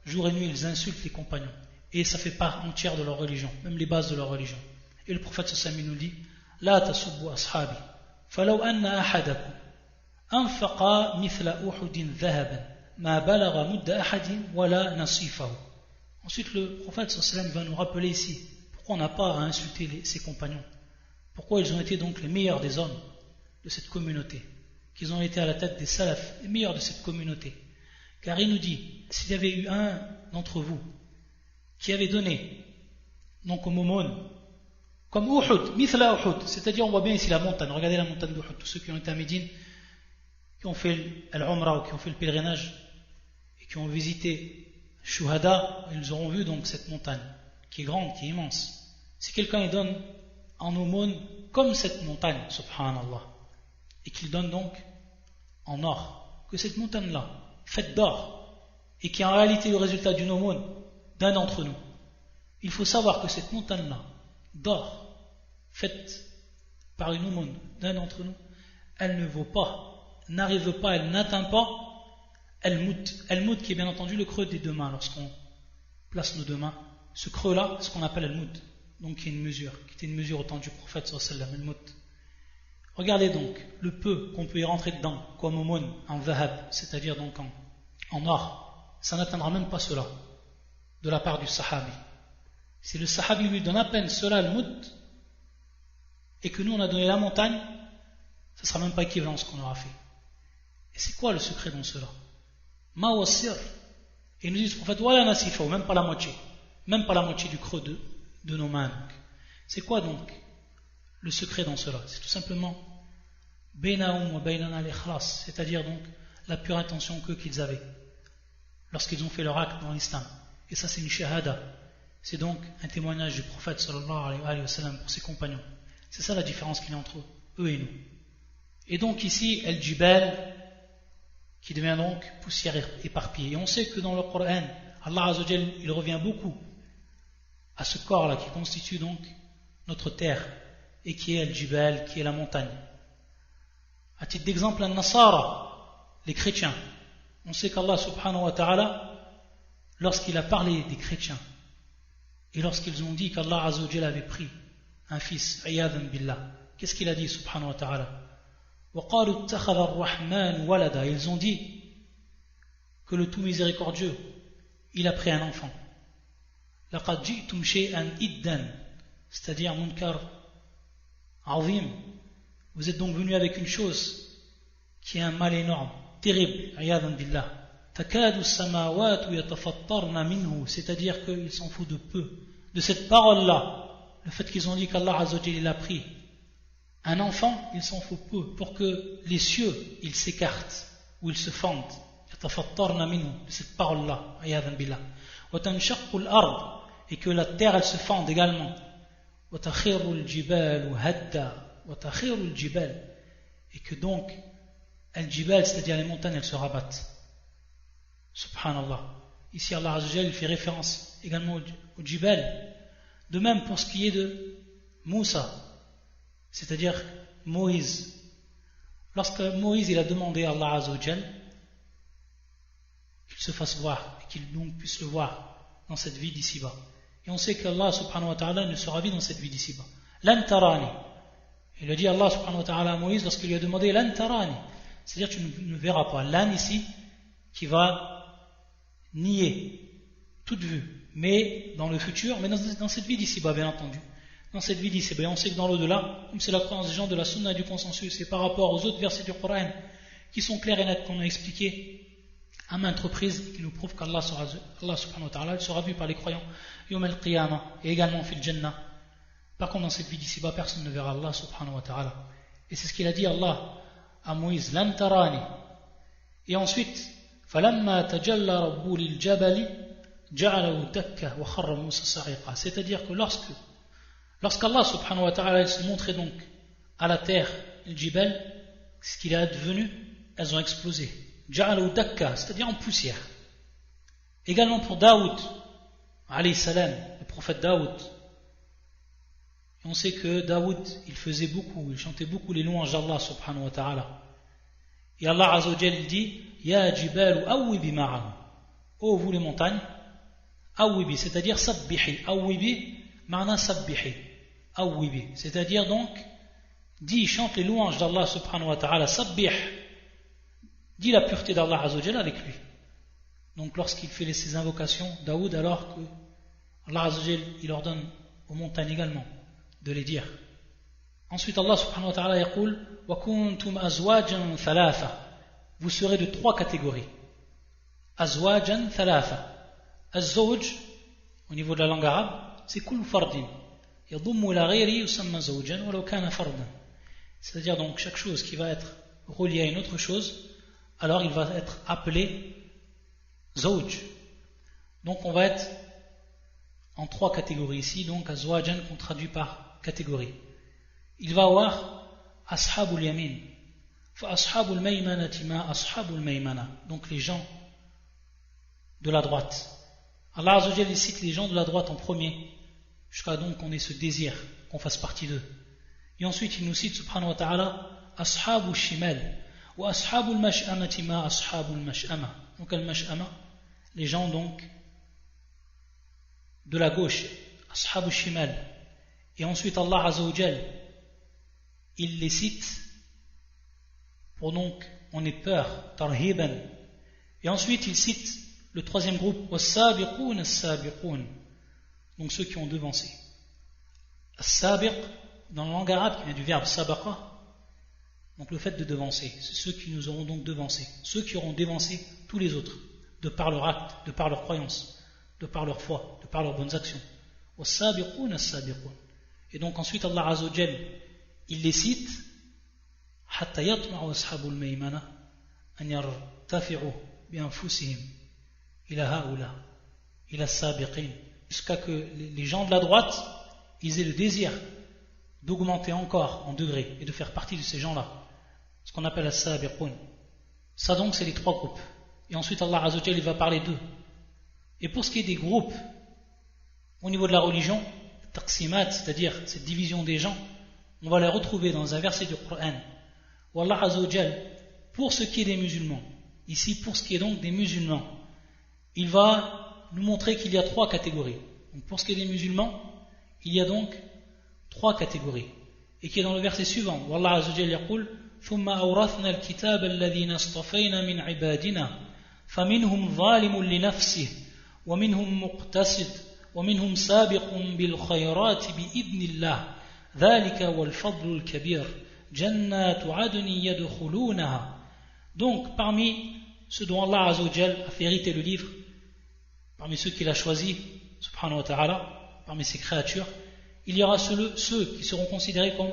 Speaker 2: jour et nuit ils insultent les compagnons et ça fait part entière de leur religion, même les bases de leur religion. Et le prophète sallallahu alayhi wa sallam nous dit لا تسبوا أصحابي فلو أن أحدكم أنفق مثل أحد ذهبا ما بلغ مد أحد ولا نصيفه. Ensuite le prophète sallallahu alayhi wa sallam va nous rappeler ici pourquoi on n'a pas à insulter ses compagnons, pourquoi ils ont été donc les meilleurs des hommes de cette communauté, qu'ils ont été à la tête des salafs, les meilleurs de cette communauté. Car il nous dit, s'il y avait eu un d'entre vous qui avait donné donc au momon comme Uhud, mithla Uhud, c'est-à-dire on voit bien ici la montagne, regardez la montagne d'Uhud, tous ceux qui ont été à Médine, qui ont fait l'Umrah ou qui ont fait le pèlerinage et qui ont visité Shuhada, ils auront vu donc cette montagne qui est grande, qui est immense. Si quelqu'un il donne en aumône comme cette montagne, subhanallah, et qu'il donne donc en or, que cette montagne-là, faite d'or, et qui est en réalité le résultat d'une aumône d'un d'entre nous, il faut savoir que cette montagne-là d'or, faite par une aumône d'un d'entre nous, elle ne vaut pas, n'arrive pas, elle n'atteint pas Al-Moud qui est bien entendu le creux des deux mains lorsqu'on place nos deux mains. Ce creux-là, c'est ce qu'on appelle Al-Moud, donc qui est une mesure, qui était une mesure au temps du prophète sallallahu alayhi wa sallam, Al-Moud. Regardez donc le peu qu'on peut y rentrer dedans comme aumône en Vahab, c'est-à-dire donc en or, ça n'atteindra même pas cela de la part du Sahabi. Si le Sahabi lui donne à peine cela Al-Moud et que nous on a donné la montagne, ça ne sera même pas équivalent à ce qu'on aura fait. Et c'est quoi le secret dans cela? Ma wasir. Et nous dit le prophète, wala nasifa, même pas la moitié du creux de nos mains. C'est quoi donc le secret dans cela? C'est tout simplement bainahum wa bainana al-ikhlas, c'est-à-dire donc la pure intention qu'ils avaient lorsqu'ils ont fait leur acte dans l'islam. Et ça c'est une shahada. C'est donc un témoignage du prophète sallallahu alayhi wa sallam pour ses compagnons. C'est ça la différence qu'il y a entre eux et nous. Et donc ici, el-jibal, qui devient donc poussière éparpillée. Et on sait que dans le Coran, Allah Azza wa Jal, il revient beaucoup à ce corps-là qui constitue donc notre terre et qui est el-jibal, qui est la montagne. À titre d'exemple, al-Nasara, les chrétiens. On sait qu'Allah subhanahu wa ta'ala, lorsqu'il a parlé des chrétiens et lorsqu'ils ont dit qu'Allah Azza wa Jal avait pris un fils, ayadhan billah, qu'est-ce qu'il a dit subhanahu wa ta'ala? وَقَالُوا اتَّخَذَ الرَّحْمَنُ وَلَدًا. Ils ont dit que le tout miséricordieux, il a pris un enfant. لَقَدْ جِئْتُمْ شَيْئًا إِدًّا, c'est-à-dire munkar azim. Vous êtes donc venus avec une chose qui est un mal énorme, terrible, ayadhan billah. تَكَادُ السَّمَاوَاتُ يَتَفَطَّرْنَ مِنْهُ, c'est-à-dire qu'ils s'en foutent de peu de cette parole-là, le fait qu'ils ont dit qu'Allah Azza wa Jalla il a pris un enfant, il s'en faut peu pour que les cieux ils s'écartent ou ils se fendent de cette parole-là, ayadhan billah. Et que la terre elle se fende également. Et que donc al-jibal, c'est-à-dire les montagnes, elles se rabattent. Subhanallah. Ici Allah Azza wa Jalla fait référence également au jibal. De même pour ce qui est de Moussa, c'est-à-dire Moïse. Lorsque Moïse il a demandé à Allah Azza wa Jal qu'il se fasse voir et qu'il donc puisse le voir dans cette vie d'ici-bas. Et on sait qu'Allah subhanahu wa ta'ala ne sera vu dans cette vie d'ici-bas. Lan tarani. Il a dit Allah subhanahu wa ta'ala à Moïse lorsqu'il lui a demandé Lan tarani, c'est-à-dire tu ne verras pas. Lan ici qui va nier toute vue, mais dans le futur, mais dans cette vie d'ici-bas bien entendu. Dans cette vie d'ici, on sait que dans l'au-delà, comme c'est la croyance des gens de la sunna et du consensus, et par rapport aux autres versets du Coran qui sont clairs et nets, qu'on a expliqués à maintes reprises, qui nous prouvent qu'Allah subhanahu wa ta'ala sera vu par les croyants Yawm al-Qiyamah et également fil Jannah. Par contre, dans cette vie d'ici-bas, personne ne verra Allah subhanahu wa ta'ala. Et c'est ce qu'il a dit Allah à Moïse, Lan tarani. Et ensuite, Falamma tajalla rabbu lil jabali ja'alahu dakka wa kharra Musa sa'iqa. C'est-à-dire que lorsqu'Allah subhanahu wa ta'ala se montrait donc à la terre, le jibal, ce qu'il est advenu, elles ont explosé. Ja'alahu dakka, c'est-à-dire en poussière. Également pour Daoud, alayhi salam, le prophète Daoud. Et on sait que Daoud, il faisait beaucoup, il chantait beaucoup les louanges d'Allah subhanahu wa ta'ala. Et Allah azza wa jalla dit, Ya jibalu awwibi ma'ahu. Oh vous les montagnes, awwibi, c'est-à-dire sabbihi. Awwibi, ma'na sabbihi. Awwibi, c'est-à-dire donc, dis, chante les louanges d'Allah subhanahu wa ta'ala, sabbih. Dis la pureté d'Allah azza wa jalla avec lui. Donc lorsqu'il fait ses invocations, Daoud, alors que Allah azza wa jalla, il ordonne aux montagnes également de les dire. Ensuite Allah subhanahu wa ta'ala yaqul wa kuntum azwajan thalatha. Vous serez de 3 catégories. Azwajan thalatha. Az-zawj, au niveau de la langue arabe, c'est kul fardin. Yadummu ila ghayri yusamma zawjan walau kana fardan. C'est-à-dire donc chaque chose qui va être reliée à une autre chose, alors il va être appelé zawj. Donc on va être en 3 catégories ici, donc azwajan qu'on traduit par catégorie. Il va avoir ashabul yamin, fa ashabul maymanati ma ashabul maymana, donc les gens de la droite. Allah Azza wa Jalla cite les gens de la droite en premier, jusqu'à donc qu'on ait ce désir, qu'on fasse partie d'eux. Et ensuite il nous cite subhanahu wa ta'ala Ashabu shimal wa ashabu al-mash'amati ma ashabu al-mash'ama. Donc al-mash'ama, les gens donc de la gauche, ashabu shimal. Et ensuite Allah Azza wa Jalla, il les cite pour donc on ait peur, tarhiban. Et ensuite il cite le troisième groupe, was-sabiqun as-sabiqun, donc ceux qui ont devancé. As-sabiq, dans la langue arabe, il vient du verbe sabaqa, donc le fait de devancer, c'est ceux qui nous auront donc devancé, ceux qui auront devancé tous les autres, de par leur acte, de par leur croyance, de par leur foi, de par leurs bonnes actions. Was-sabiqun as-sabiqun. Et donc ensuite Allah Azza wa Jalla, il les cite, hatta yatma'u ashabul maymana an yartafi'u bi anfusihim ila haula ila as-sabiqin, jusqu'à que les gens de la droite, ils aient le désir d'augmenter encore en degrés et de faire partie de ces gens-là, ce qu'on appelle as-sabiqun. Ça donc c'est les trois groupes. Et ensuite Allah Azza wa Jalla, il va parler d'eux. Et pour ce qui est des groupes au niveau de la religion, taqsimat, c'est-à-dire cette division des gens, on va les retrouver dans un verset du Coran où Allah Azza wa Jalla, pour ce qui est des musulmans, ici pour ce qui est donc des musulmans, il va nous montrer qu'il y a trois catégories. Donc pour ce qui est des musulmans, il y a donc trois catégories, et qui est dans le verset suivant où Allah Azza wa Jalla yaqul ثم أورثنا الكتاب الذين اصطفينا من عبادنا فمنهم ظالم لنفسه ومنهم مقتصد ومنهم سابق بالخيرات بإذن الله ذلك هو الفضل الكبير جنات عدن يدخلونها. Donc parmi ceux dont Allah Azza wa Jalla a fait hériter le livre, parmi ceux qu'il a choisis subhanahu wa ta'ala, parmi ses créatures, il y aura ceux qui seront considérés comme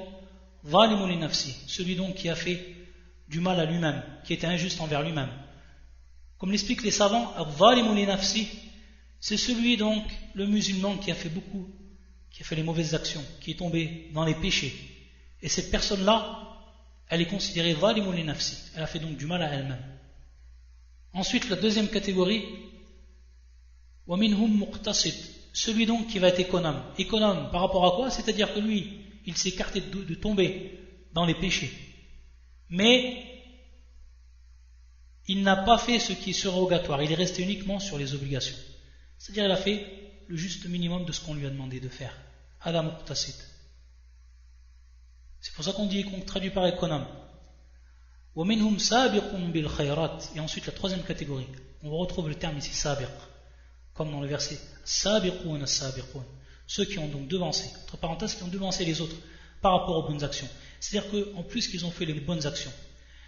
Speaker 2: Zalimun li nafsi, celui donc qui a fait du mal à lui-même, qui était injuste envers lui-même. Comme l'expliquent les savants, Zalimun li nafsi, c'est celui donc, le musulman qui a fait beaucoup, qui a fait les mauvaises actions, qui est tombé dans les péchés. Et cette personne-là, elle est considérée Zalimun li nafsi, elle a fait donc du mal à elle-même. Ensuite, la deuxième catégorie, wa minhum muqtasid, celui donc qui va être économe. Économe par rapport à quoi? C'est-à-dire que lui, il s'est écarté de tomber dans les péchés. Mais il n'a pas fait ce qui est surrogatoire, il est resté uniquement sur les obligations. C'est-à-dire il a fait le juste minimum de ce qu'on lui a demandé de faire. Hada muqtasid. C'est pour ça qu'on dit, qu'on traduit par économe. Wa minhum sabiqun bil khayrat. Et ensuite la troisième catégorie, on retrouve le terme ici sabiq, comme dans le verset sabiqun as-sabiqun, ceux qui ont donc devancé, entre parenthèses, qui ont devancé les autres par rapport aux bonnes actions. C'est-à-dire qu'en plus qu'ils ont fait les bonnes actions,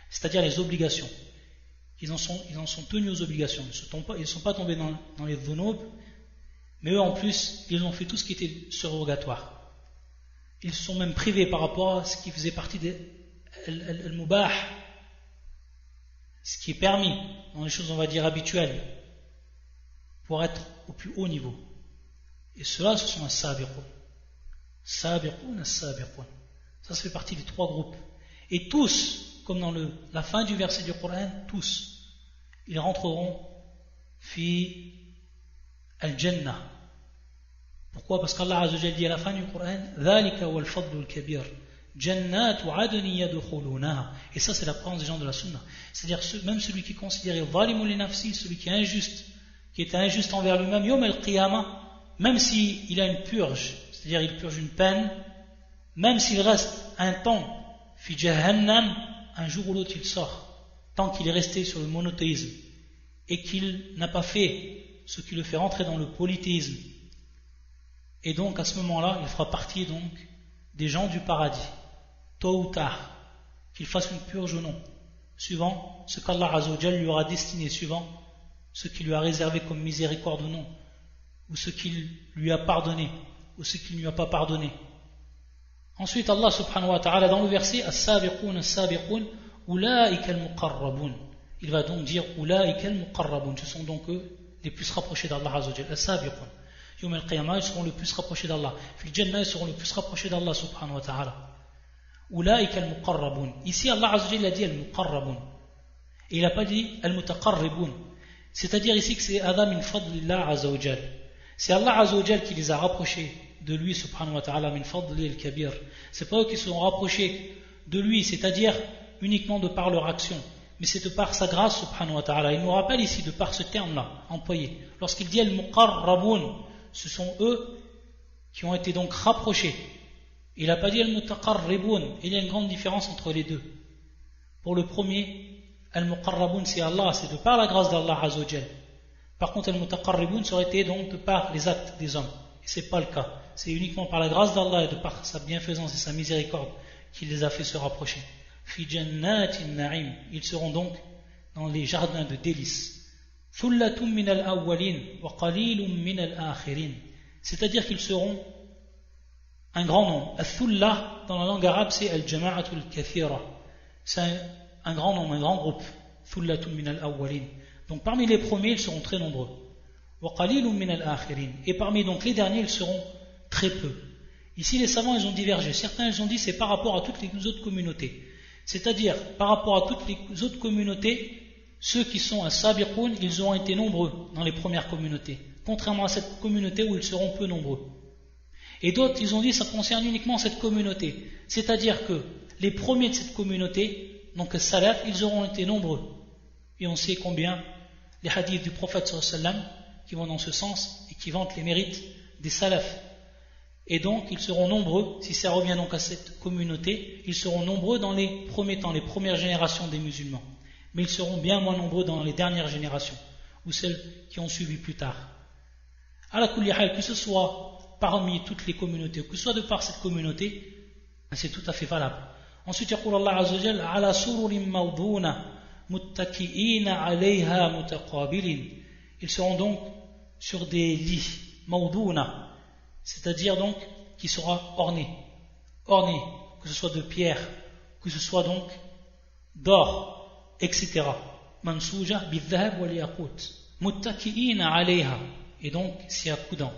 Speaker 2: c'est-à-dire les obligations, ils en sont tenus aux obligations, ils ne sont pas tombés dans les dhunub, mais eux en plus, ils ont fait tout ce qui était surrogatoire. Ils se sont même privés par rapport à ce qui faisait partie des al-mubah, ce qui est permis dans les choses, on va dire, habituelles, pour être au plus haut niveau. Et ceux-là, ce sont les sabiqun. Sabiqun as-sabiqun. Ça fait partie des trois groupes. Et tous, comme dans la fin du verset du Coran, tous, ils rentreront fi al-jannah. Pourquoi? Parce qu'Allah Azza wa Jalla dit à la fin du Coran, ذَلِكَ وَالْفَضْلُ الْكَبِيرُ جَنَّاتُ عَدْنٍ يَدْخُلُونَهَا. Et ça, c'est la croyance des gens de la sunna. C'est-à-dire, même celui qui est considéré ظَالِمٌ لِنَفْسِهِ, celui qui est injuste, qui est injuste envers lui-même, yawm al-qiyamah, même s'il a une purge, c'est-à-dire il purge une peine, même s'il reste un temps, fi jahannam, un jour ou l'autre il sort, tant qu'il est resté sur le monothéisme, et qu'il n'a pas fait ce qui le fait rentrer dans le polythéisme, et donc à ce moment-là, il fera partie donc des gens du paradis, tôt ou tard, qu'il fasse une purge ou non, suivant ce qu'Allah Azza wa Jalla lui aura destiné, suivant ce qu'il lui a réservé comme miséricorde ou non, ou ce qu'il lui a pardonné, ou ce qu'il ne lui a pas pardonné. Ensuite, Allah subhanahu wa ta'ala, dans le verset, as-sabiqun as-sabiqun, ulaika al-muqarrabun. Il va donc dire, ulaika al-muqarrabun. Ce sont donc eux les plus rapprochés d'Allah Azza wa Jalla. As-sabiqun. Yawm al-qiyamah, ils seront le plus rapprochés d'Allah. Fil jannah, ils seront le plus rapprochés d'Allah subhanahu wa ta'ala. Ulaika al-muqarrabun. Ici, Allah Azza wa Jalla a dit al-muqarrabun. Et il n'a pas dit al-mutaqarribun. C'est-à-dire ici que c'est Adam min fadlillah azza wa jal. C'est Allah azza wa jal qui les a rapprochés de lui subhanahu wa ta'ala min fadli al-kabir. C'est pas eux qui se sont rapprochés de lui, c'est-à-dire uniquement de par leur action, mais c'est de par sa grâce subhanahu wa ta'ala. Il nous rappelle ici de par ce terme-là employé. Lorsqu'il dit al-muqarrabun, ce sont eux qui ont été donc rapprochés. Il n'a pas dit al-mutaqarribun. Il y a une grande différence entre les deux. Pour le premier, al-muqarrabun c'est Allah, c'est de par la grâce d'Allah azza wa jal. Par contre, al-mutaqarribun ça aurait été donc de par les actes des hommes. Et ce n'est pas le cas. C'est uniquement par la grâce d'Allah et de par sa bienfaisance et sa miséricorde qu'il les a fait se rapprocher. Fi jannatin na'im. Ils seront donc dans les jardins de délices. Thullatum min al-awwalin wa qalilum min al-akhirin. C'est-à-dire qu'ils seront un grand nombre. Al-thulla dans la langue arabe c'est al-jama'atul kathira. C'est un grand nombre, un grand groupe. Thullatum min al-awwalin. Donc parmi les premiers ils seront très nombreux. Wa qalilum min al-akhirin. Et parmi donc les derniers ils seront très peu. Ici les savants ils ont divergé. Certains ils ont dit c'est par rapport à toutes les autres communautés. C'est-à-dire par rapport à toutes les autres communautés, ceux qui sont à Sabiqoun, ils ont été nombreux dans les premières communautés, contrairement à cette communauté où ils seront peu nombreux. Et d'autres ils ont dit ça concerne uniquement cette communauté. C'est-à-dire que les premiers de cette communauté, donc les salaf, ils auront été nombreux. Et on sait combien les hadiths du prophète sallallahu alayhi wa sallam qui vont dans ce sens et qui vantent les mérites des salafs. Et donc ils seront nombreux, si ça revient donc à cette communauté, ils seront nombreux dans les premiers temps, les premières générations des musulmans. Mais ils seront bien moins nombreux dans les dernières générations, ou celles qui ont suivi plus tard. Ala kulli hal, que ce soit parmi toutes les communautés, ou que ce soit de par cette communauté, c'est tout à fait valable. Ensuite, يقول الله عز وجل على سرر موضونة متكئين عليها متقابلين. Ils seront donc sur des lits, موضونة, c'est-à-dire donc qui sera orné, que ce soit de pierre, que ce soit donc d'or, etc. Mansouja bidhab wal yaqut, muttaki'ina alayha, et donc c'est accoudant.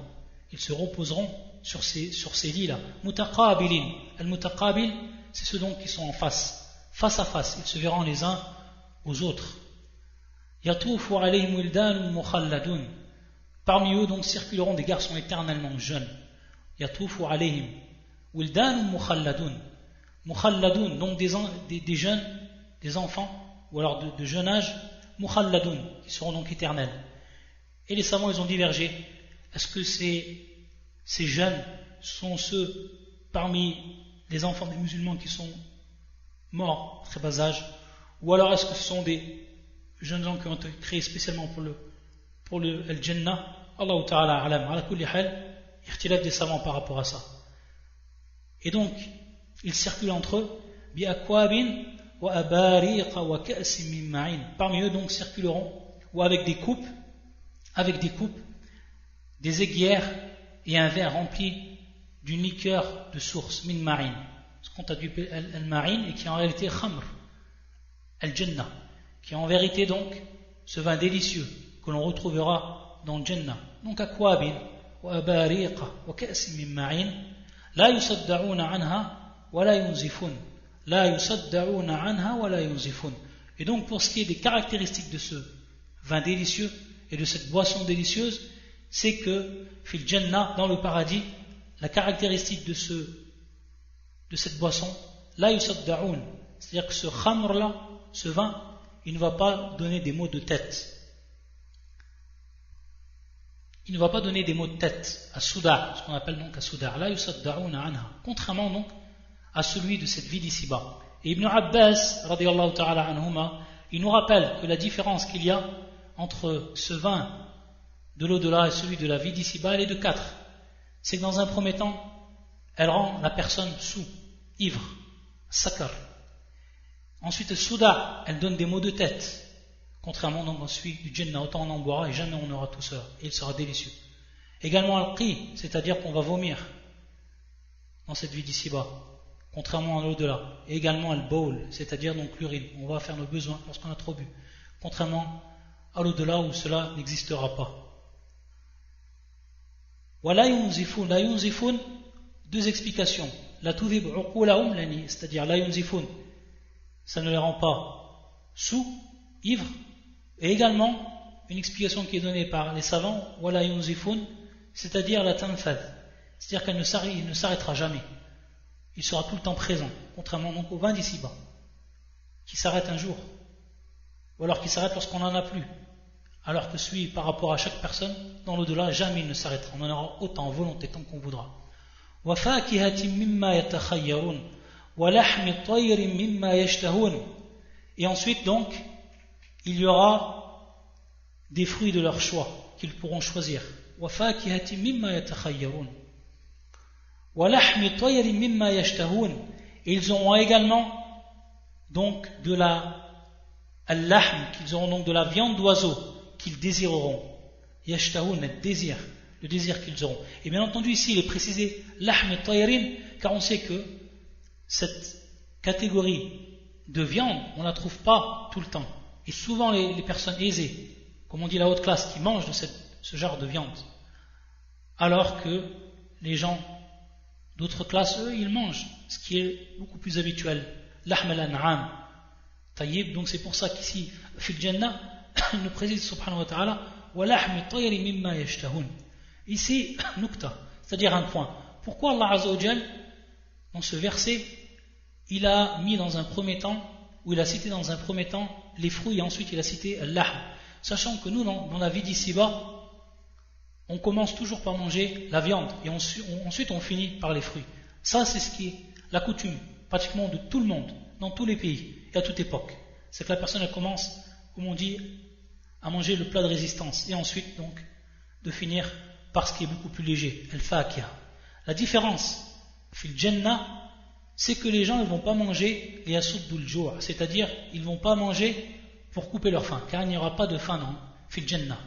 Speaker 2: Ils se reposeront sur ces lits-là. Mutaqabilin, al-mutaqabil, c'est ceux donc qui sont en face à face. Ils se verront les uns aux autres. Yatufu alayhim wildanun mukhalladun. Parmi eux donc circuleront des garçons éternellement jeunes. Yatufu alayhim wildanun mukhalladun. Mukhalladun, donc des jeunes, des enfants, ou alors de jeune âge, mukhalladun, qui seront donc éternels. Et les savants ils ont divergé. Est-ce que ces jeunes sont ceux parmi les enfants des musulmans qui sont morts à très bas âge, ou alors est-ce que ce sont des jeunes gens qui ont été créés spécialement pour le Al-Jannah? Allah Ta'ala alam, ala kulli hal, ikhtilaf des savants par rapport à ça. Et donc, ils circulent entre eux, bi akwabin wa abariqa wa ka'sin min ma'in. Parmi eux donc circuleront, ou avec des coupes, des aiguières et un verre rempli d'une liqueur de source, min ma'in, ce qu'on traduit al-ma'in et qui est en réalité khamr, al-jannah, qui est en vérité donc ce vin délicieux que l'on retrouvera dans le Jannah. Donc akwabin wa abariqa wa ka'sin min ma'in la yusadda'una anha wa la yunzifun, la yusadda'una anha wa la yunzifun. Et donc pour ce qui est des caractéristiques de ce vin délicieux et de cette boisson délicieuse, c'est que fil Jannah, dans le paradis, la caractéristique de cette boisson, la yusadda'un, c'est-à-dire que ce khamr là, ce vin, il ne va pas donner des maux de tête. Il ne va pas donner des maux de tête à Souda, ce qu'on appelle donc à Souda. La yusadda'una anha, contrairement donc à celui de cette vie d'ici-bas. Et Ibn Abbas, radiyallahu ta'ala anhuma, il nous rappelle que la différence qu'il y a entre ce vin de l'au-delà et celui de la vie d'ici-bas, elle est de 4. C'est que dans un premier temps, elle rend la personne sous, ivre, sakar. Ensuite, souda, elle donne des maux de tête. Contrairement donc à celui du Jannah, autant on en boira et jamais on aura tout ça. Et il sera délicieux. Également al-qi, c'est-à-dire qu'on va vomir dans cette vie d'ici-bas, contrairement à l'au-delà. Et également al-bawl, c'est-à-dire donc l'urine. On va faire nos besoins lorsqu'on a trop bu. Contrairement à l'au-delà où cela n'existera pas. La yunzifun, deux explications. La tudhib uqulahum lani, c'est-à-dire la yunzifun, ça ne les rend pas sous, ivres, et également une explication qui est donnée par les savants, wala yunzifun, c'est-à-dire la tanfad, c'est-à-dire qu'elle ne s'arrêtera jamais. Il sera tout le temps présent, contrairement donc au vin d'ici-bas, qui s'arrête un jour, ou alors qui s'arrête lorsqu'on n'en a plus. Alors que celui par rapport à chaque personne, dans l'au-delà, jamais il ne s'arrêtera. On en aura autant en volonté, tant qu'on voudra. Et ensuite donc, il y aura des fruits de leur choix qu'ils pourront choisir. Et ils auront également donc de la al-lahm, qu'ils auront donc de la viande d'oiseau qu'ils désireront. Yashtahoun, le désir qu'ils auront. Et bien entendu ici il est précisé lahm et tayarin, car on sait que cette catégorie de viande on ne la trouve pas tout le temps. Et souvent les personnes aisées, comme on dit la haute classe, qui mangent de ce genre de viande, alors que les gens d'autres classes, eux, ils mangent ce qui est beaucoup plus habituel, lahm al-an'am tayyib. Donc c'est pour ça qu'ici fil jannah il nous précise subhanahu wa ta'ala wa lahmi tayri mimma yashtahun. Ici nukta, c'est-à-dire un point. Pourquoi Allah Azza wa Jal dans ce verset il a mis dans un premier temps, ou il a cité dans un premier temps les fruits et ensuite il a cité al-lahm, sachant que nous dans la vie d'ici-bas on commence toujours par manger la viande et ensuite on finit par les fruits. Ça c'est ce qui est la coutume pratiquement de tout le monde, dans tous les pays et à toute époque. C'est que la personne elle commence, comme on dit, à manger le plat de résistance et ensuite donc de finir par ce qui est beaucoup plus léger, al-fakiha. La différence fil jannah, c'est que les gens ne vont pas manger les yasuddul ju', c'est-à-dire ils ne vont pas manger pour couper leur faim, car il n'y aura pas de faim dans fil jannah.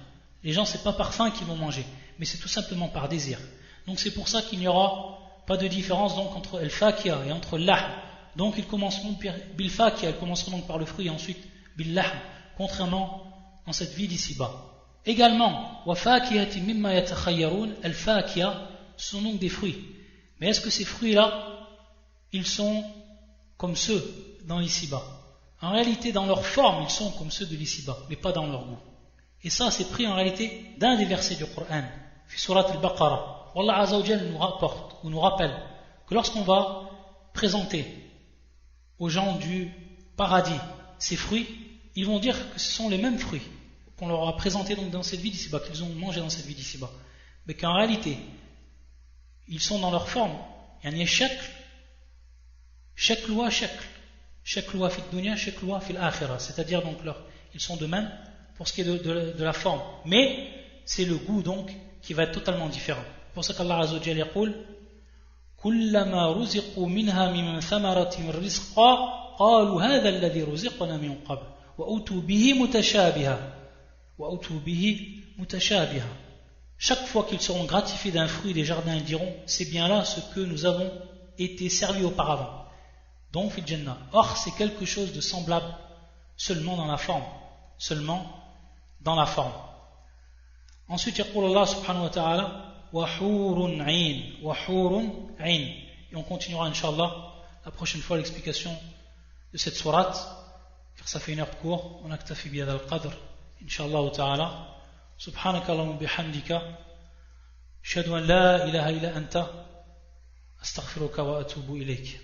Speaker 2: Les gens c'est pas par faim qu'ils vont manger, mais c'est tout simplement par désir. Donc c'est pour ça qu'il n'y aura pas de différence donc entre al-fakiha et entre l'ahm. Donc ils commenceront bil fakiha, ils commenceront donc par le fruit et ensuite bil lahm, contrairement dans cette vie d'ici-bas. Également, wa fakihati mimma yatakhayyarun, al-fakiha sont donc des fruits. Mais est-ce que ces fruits-là ils sont comme ceux dans l'ici-bas? En réalité, dans leur forme, ils sont comme ceux de l'ici-bas, mais pas dans leur goût. Et ça, c'est pris en réalité d'un des versets du Coran, fi surat al-Baqarah. Allah Azza wa Jal nous rapporte ou nous rappelle que lorsqu'on va présenter aux gens du paradis ces fruits, ils vont dire que ce sont les mêmes fruits qu'on leur a présentés donc dans cette vie d'ici-bas, qu'ils ont mangé dans cette vie d'ici-bas, mais qu'en réalité, ils sont dans leur forme. Il y a shakl wa shakl fi dunya, shakl wa fil akhirah, c'est-à-dire donc ils sont de même pour ce qui est de la forme, mais c'est le goût donc qui va être totalement différent. C'est pour ça qu'Allah Azza wa Jalla yaqul kullama ruziqu minha min thamaratin rizqa qalu hadha alladhi ruziqna min qabl wa utu bihi mutashabiha. Chaque fois qu'ils seront gratifiés d'un fruit des jardins, ils diront c'est bien là ce que nous avons été servis auparavant. Donc fil jannah. Or c'est quelque chose de semblable seulement dans la forme. Ensuite, yaqul Allah subhanahu wa ta'ala wa hurun 'ain. Et on continuera inshallah la prochaine fois l'explication de cette sourate, car ça fait une heure de cours. On aktafi bi hadha al-qadr inshallah ta'ala. Subhanaka Allahumma bihamdika ashhadu an la ilaha illa anta astaghfiruka wa atubu ilayk.